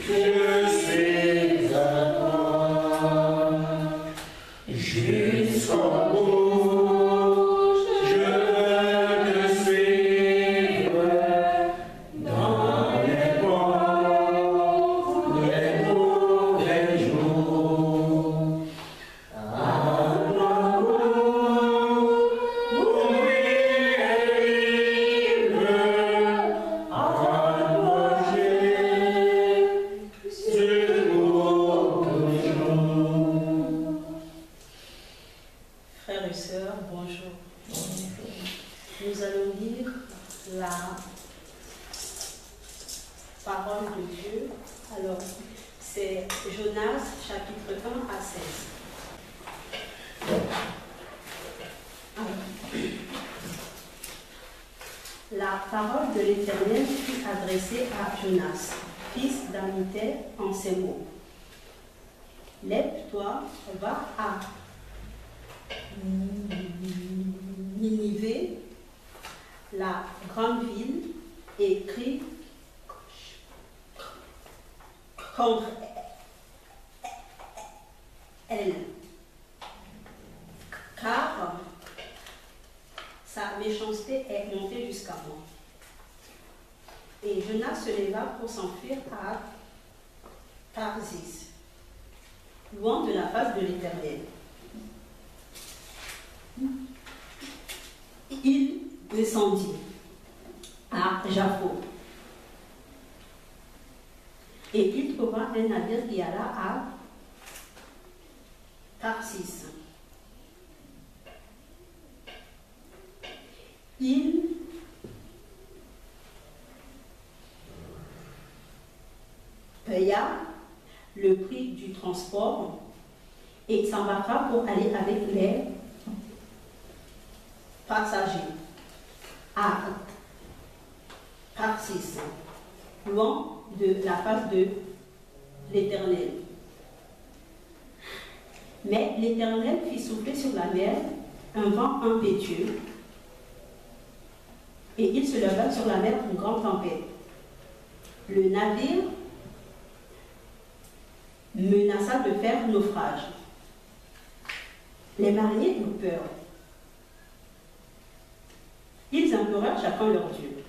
suis à toi jusqu'au bout. Je te suivrai dans les bons, les mauvais jours. À toi, oui, libre, à toi, Frères et sœurs, bonjour. Nous allons lire la parole de Dieu. Alors, c'est Jonas, chapitre 1 à 16. La parole de l'Éternel fut adressée à Jonas, fils d'Amittai, en ces mots. Lève-toi, va à Ninive, la grande ville, et crie contre elle, car sa méchanceté est montée jusqu'à moi. Et Jonas se leva pour s'enfuir à Tarsis, loin de la face de l'Éternel. Il descendit à Jaffo et il trouva un navire qui alla à Tarsis. Il paya le prix du transport et s'embarqua pour aller avec les passagers à Tarsis, loin de la face de l'Éternel. Mais l'Éternel fit souffler sur la mer un vent impétueux, et il se leva sur la mer une grande tempête. Le navire menaça de faire naufrage. Les mariniers eurent peur. Ils implorèrent chacun leur Dieu.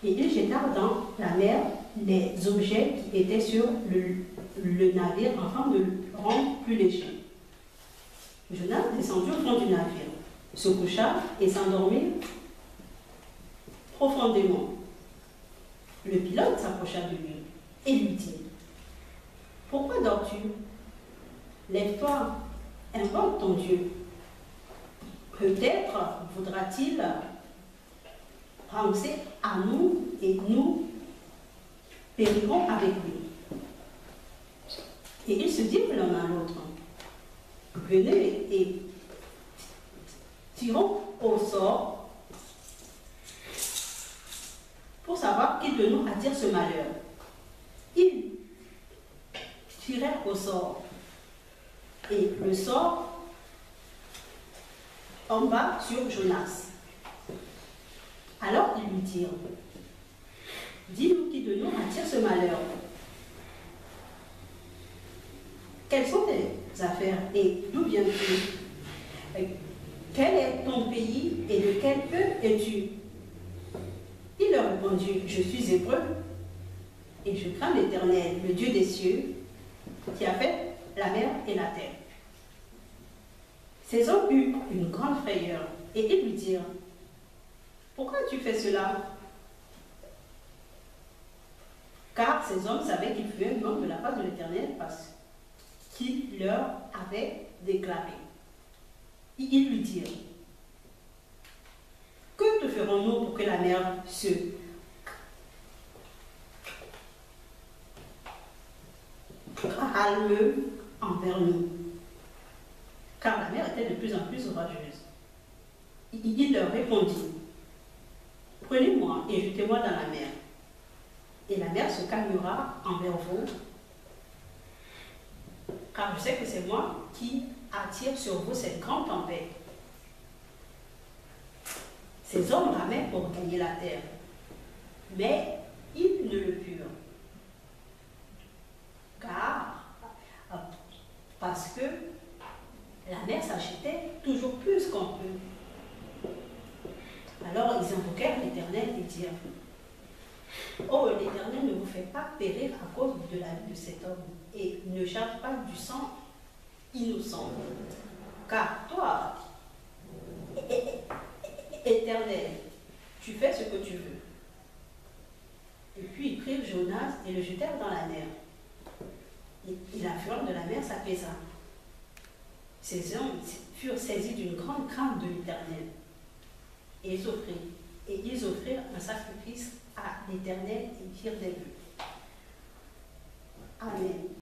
Et ils jetèrent dans la mer les objets qui étaient sur le navire afin de le rendre plus léger. Jonas descendit au fond du navire, se coucha et s'endormit profondément. Le pilote s'approcha de lui et lui dit: pourquoi dors-tu? Lève-toi, invoque ton Dieu. Peut-être voudra-t-il penser à nous et nous périrons avec lui. Et ils se dirent l'un à l'autre: venez et tirons au sort pour savoir qui de nous attire ce malheur. Ils tirèrent au sort, et le sort tomba sur Jonas. Alors ils lui dirent: dis-nous qui de nous attire ce malheur. Quelles sont tes affaires et d'où viens-tu? Quel est ton pays et de quel peuple es-tu? Il leur répondit: je suis hébreu et je crains l'Éternel, le Dieu des cieux, qui a fait la mer et la terre. Ces hommes eurent une grande frayeur et ils lui dirent: pourquoi tu fais cela? Car ces hommes savaient qu'ils fuyaient loin de la face de l'Éternel parce qu'il leur avait déclaré. Ils lui dirent: que te ferons-nous pour que la mer se calme envers nous? Car la mer était de plus en plus orageuse. Il leur répondit: prenez-moi et jetez-moi dans la mer, et la mer se calmera envers vous, car je sais que c'est moi qui attire sur vous cette grande tempête. Ces hommes ramaient pour gagner la terre, mais ils ne le purent. dire, oh, l'Éternel ne vous fait pas périr à cause de la vie de cet homme, et ne charge pas du sang innocent. Car toi, Éternel, tu fais ce que tu veux. Et puis ils prirent Jonas et le jetèrent dans la mer. Et la fureur de la mer s'apaisa. Ces hommes furent saisis d'une grande crainte de l'Éternel. Et ils offrirent un sacrifice à l'Éternel et firent des vœux. Amen.